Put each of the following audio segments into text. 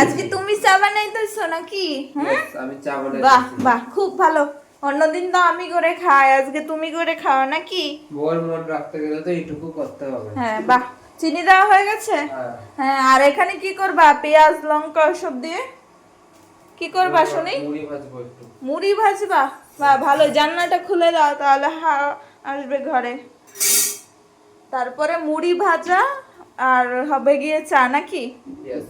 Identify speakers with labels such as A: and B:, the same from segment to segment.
A: আজকে তুমি চা বানাইতেছো নাকি? হ্যাঁ
B: আমি চা বানাই।
A: বাহ বাহ, খুব ভালো। অন্যদিন তো আমি করে খাই, আজকে তুমি করে খাও নাকি?
B: বউর মন রাখতে গেলে তো এইটুকু করতে হবে।
A: হ্যাঁ বাহ, চিনি দেওয়া হয়ে গেছে।
B: হ্যাঁ
A: হ্যাঁ, আর এখানে কি করবা? পেঁয়াজ লঙ্কা সব দিয়ে কি করবা শুনি?
B: মুড়ি ভাজবো একটু।
A: মুড়ি ভাজবা? বাহ ভালো, জানলাটা খুলে দাও তাহলে আসবে ঘরে। তারপরে মুড়ি ভাজা আর হবে গিয়ে চা নাকি?
B: ইয়েস।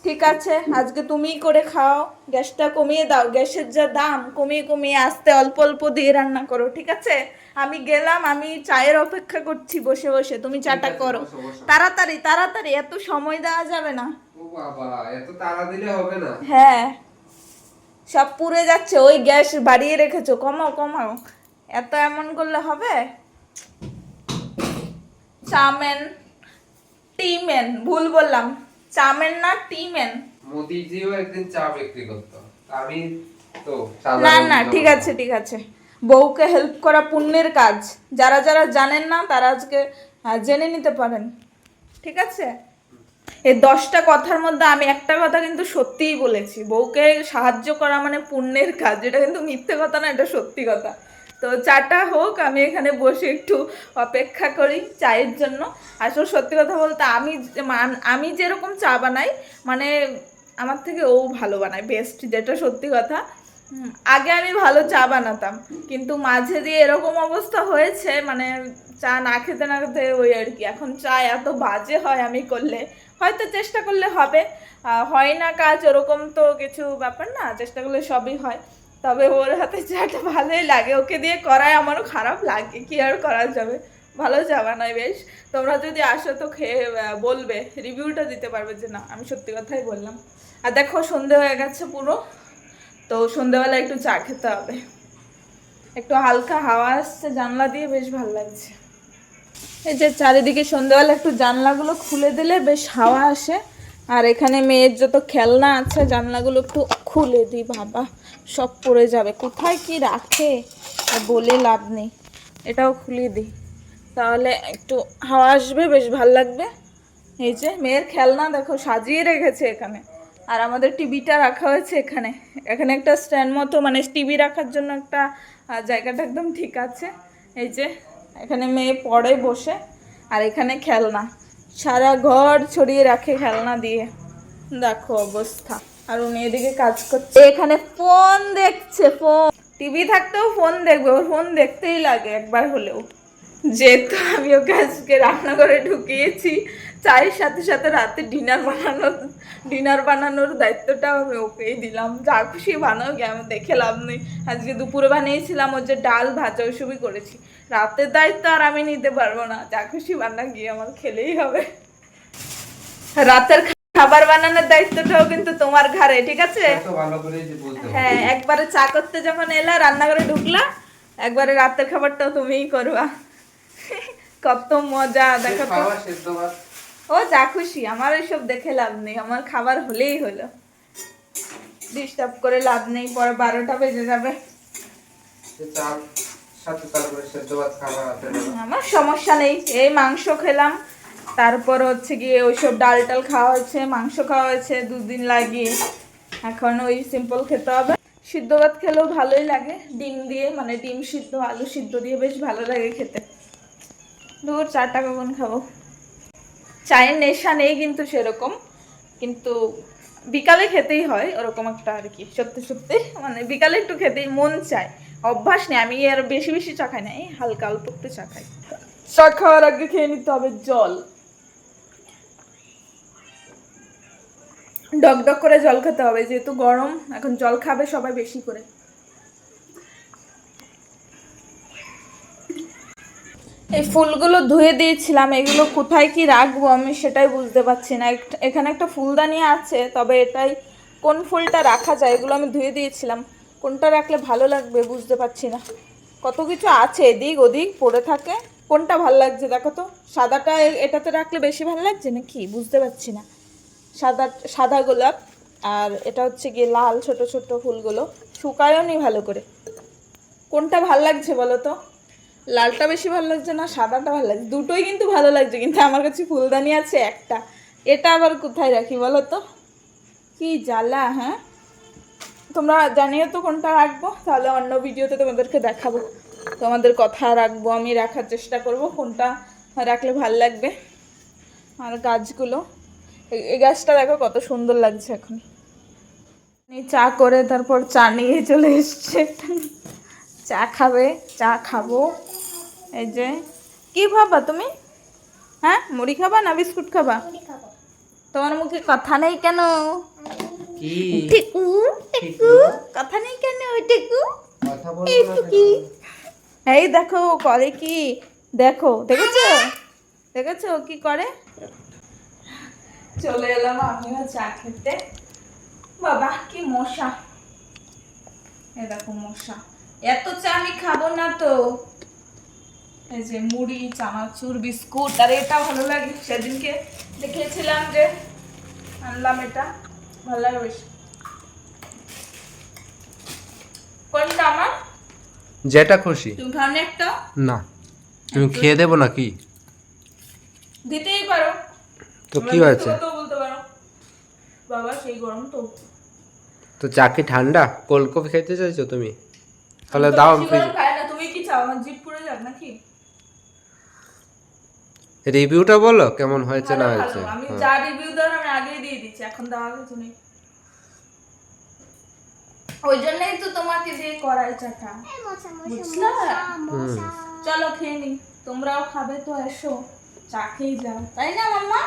A: ঠিক আছে, আজকে তুমিই করে খাও। গ্যাসটা কমিয়ে দাও, গ্যাসের যা দাম কমিয়ে কমিয়ে আস্তে অল্প অল্প দিয়ে রান্না করো, ঠিক আছে? আমি গেলাম, আমি চায়ের অপেক্ষা করছি বসে বসে, তুমি চাটা করো। তাড়াতাড়ি তাড়াতাড়ি, এত সময় দেওয়া যাবে না।
B: ও বাবা, এত তাড়া দিলে হবে না।
A: হ্যাঁ, সব পুড়ে যাচ্ছে, ওই গ্যাস বাড়িয়ে রেখেছো, কমাও কমাও। এত এমন করলে হবে? চামেন, টিমেন, ভুল বললাম। চামেন না টিমেন।
B: মোদিজিও একদিন চা বিক্রি করতো, আমি তো
A: না না, ঠিক আছে ঠিক আছে। বউকে হেল্প করা পুণ্যের কাজ। যারা যারা জানেন না তারা আজকে জেনে নিতে পারেন, ঠিক আছে? এই 10টা কথার মধ্যে আমি একটা কথা কিন্তু সত্যিই বলেছি, বউকে সাহায্য করা মানে পুণ্যের কাজ। এটা কিন্তু মিথ্যে কথা না, এটা সত্যি কথা। তো চাটা হোক, আমি এখানে বসে একটু অপেক্ষা করি চায়ের জন্য। আসলে সত্যি কথা বলতে আমি যেরকম চা বানাই, মানে আমার থেকে ও ভালো বানায়, বেস্ট, যেটা সত্যি কথা। আগে আমি ভালো চা বানাতাম, কিন্তু মাঝে দিয়ে এরকম অবস্থা হয়েছে, মানে চা না খেতে না খেতে ওই আর কি। এখন চা এত বাজে হয় আমি করলে, হয়তো চেষ্টা করলে হবে, হয় না কাজ ওরকম তো কিছু ব্যাপার না, চেষ্টা করলে সবই হয়। তবে ওর হাতে চাটা ভালোই লাগে, ওকে দিয়ে করায় আমারও খারাপ লাগে, কি আর করা যাবে। ভালো চা বানায় বেশ। তোমরা যদি আসো তো খেয়ে বলবে, রিভিউটা দিতে পারবে যে না আমি সত্যি কথাই বললাম। আর দেখো সন্ধে হয়ে গেছে পুরো, তো সন্ধেবেলা একটু চা খেতে হবে। একটু হালকা হাওয়া আসছে জানলা দিয়ে, বেশ ভালো লাগছে। এই যে চারিদিকে সন্ধ্যাবেলা একটু জানলাগুলো খুলে দিলে বেশ হাওয়া আসে। আর এখানে মেয়ের যত খেলনা আছে জানলাগুলো একটু খুলে দিই, বাবা সব পড়ে যাবে, কোথায় কি রাখে আর বলে লাভ নেই। এটাও খুলে দিই, তাহলে একটু হাওয়া আসবে, বেশ ভালো লাগবে। এই যে মেয়ের খেলনা দেখো সাজিয়ে রেখেছে এখানে। আর আমাদের টিভিটা রাখা হয়েছে এখানে। এখানে একটা স্ট্যান্ড মতো, মানে টিভি রাখার জন্য একটা জায়গাটা একদম ঠিক আছে। এই যে এখানে মেয়ে পড়ে বসে, আর এখানে খেলনা সারা ঘর ছড়িয়ে রাখে খেলনা দিয়ে, দেখো অবস্থা। আর উনি এদিকে কাজ করছে, এখানে ফোন দেখছে। ফোন, টিভি থাকতেও ফোন দেখবে, ওর ফোন দেখতেই লাগে একবার হলেও। যেহেতু আমি ওকে আজকে রান্নাঘরে ঢুকিয়েছি, চায়ের সাথে সাথে রাতে ডিনার বানানোর দায়িত্বটা আমি ওকেই দিলাম। যা খুশি বানাও গিয়ে, আমি দেখে লাভ নেই। আজকে দুপুরে বানিয়েছিলাম ওই যে ডাল ভাজা, ওইসবই করেছি। রাতের দায়িত্ব আর আমি নিতে পারবো না, যা খুশি বানা গিয়ে আমার খেলেই হবে। রাতের খাবার বানানোর দায়িত্বটাও কিন্তু তোমার ঘাড়ে, ঠিক আছে? হ্যাঁ, একবারে চা করতে যখন এলা, রান্নাঘরে ঢুকলা, একবারে রাতের খাবারটাও তুমিই করবা। কত মজা দেখো তো। ও যা খুশি, আমার ওইসব দেখে লাভ নেই, আমার খাবার হলেই হলো। ডিস্টার্ব করে লাভ নেই, পরে 12টা বেজে যাবে। আমার সমস্যা নেই, এই মাংস খেলাম, তারপর হচ্ছে গিয়ে ওইসব ডাল টাল খাওয়া হয়েছে, মাংস খাওয়া হয়েছে 2 দিন লাগিয়ে। এখন ওই সিম্পল খেতে হবে। সিদ্ধ ভাত খেলেও ভালোই লাগে, ডিম দিয়ে, মানে ডিম সিদ্ধ আলু সিদ্ধ দিয়ে বেশ ভালো লাগে খেতে। দুপুর 4টা কখন খাবো? চায়ের নেশা নেই কিন্তু সেরকম, কিন্তু বিকালে খেতেই হয় ওরকম একটা আর কি। সত্যি সত্যি মানে বিকালে একটু খেতেই মন চায়, অভ্যাস নেই। আমি আর বেশি বেশি চা খাই না, এই হালকা অল্প একটু চা খাই। চা খাওয়ার আগে খেয়ে নিতে হবে জল, ডক ডক করে জল খেতে হবে, যেহেতু গরম এখন জল খাবে সবাই বেশি করে। এই ফুলগুলো ধুয়ে দিয়েছিলাম, এগুলো কোথায় কি রাখবো আমি সেটাই বুঝতে পারছি না। এখানে একটা ফুলদানি আছে, তবে এটাই কোন ফুলটা রাখা যায়, এগুলো আমি ধুয়ে দিয়েছিলাম, কোনটা রাখলে ভালো লাগবে বুঝতে পারছি না। কত কিছু আছে এদিক ওদিক পড়ে থাকে, কোনটা ভালো লাগছে দেখো তো। সাদাটা এটাতে রাখলে বেশি ভালো লাগছে না কি বুঝতে পারছি না। সাদা গোলাপ, আর এটা হচ্ছে গিয়ে লাল ছোট ছোট ফুলগুলো, শুকায়ও নি ভালো করে। কোনটা ভালো লাগছে বলো তো? লালটা বেশি ভালো লাগছে না সাদাটা ভালো লাগছে? দুটোই কিন্তু ভালো লাগছে, কিন্তু আমার কাছে ফুলদানি আছে একটা, এটা আবার কোথায় রাখি বলো তো? কি জ্বালা, হ্যাঁ। তোমরা জানিও তো কোনটা রাখবো, তাহলে অন্য ভিডিওতে তোমাদেরকে দেখাবো। তোমাদের কথা রাখবো, আমি রাখার চেষ্টা করব কোনটা রাখলে ভাল লাগবে। আর গাছগুলো, এই গাছটা দেখো কত সুন্দর লাগছে এখন। চা করে তারপর চা নিয়ে চলে এসছে। চা খাবে, চা খাবো। এই যে কি ভাবা তুমি? হ্যাঁ, মুড়ি খাবা না বিস্কুট খাবা? তোমার মুখে কথা নেই কেন?
B: কি
A: টিকু টিকু, কথা নেই কেন টিকু?
B: কথা বলবো
A: এই
B: না
A: কি? এই দেখো করে কি, দেখো, দেখেছো দেখেছো কি করে? চলে এলাম আমিও চা খেতে। বাবা কি মশা, এই দেখো মশা। এত চা আমি খাবো না তো। এই যে মুড়ি, চানাচুর, বিস্কুট, আর এটা ভালো লাগে, সেদিনকে দেখিয়েছিলাম যে আনলাম, এটা ভালো লাগে বেশি। কোনটা আমার?
B: যেটা খুশি।
A: তুমি খাও না একটা?
B: না, তুমি খেয়ে দেবো নাকি?
A: দিতেই পারো,
B: তো কি হয়েছে?
A: তো বলতে পারো। বাবা সেই গরম তো।
B: তো চা কি ঠান্ডা? কোল্ড কফি খেতে চাইছো তুমি? তাহলে
A: আমি তো
B: দাও।
A: বেশি গরম খাই না, তুমি কি চাও আমার জিভ পুড়ে যাক নাকি?
B: রিভিউটা বলো কেমন হয়েছে না
A: ভালো
B: হয়েছে।
A: ভালো, আমি
B: হ্যাঁ।
A: যা রিভিউ দেওয়ার আমি আগেই দিয়ে দিচ্ছি, এখন দেওয়া কিছু নেই। ওই জন্যই তো তোমাকে দিয়ে করাই চাটা, বুঝলা? চলো খেয়ে নি, তোমরাও খাবে তো এসো, চা খেয়ে যাও, তাই না মাম্মা?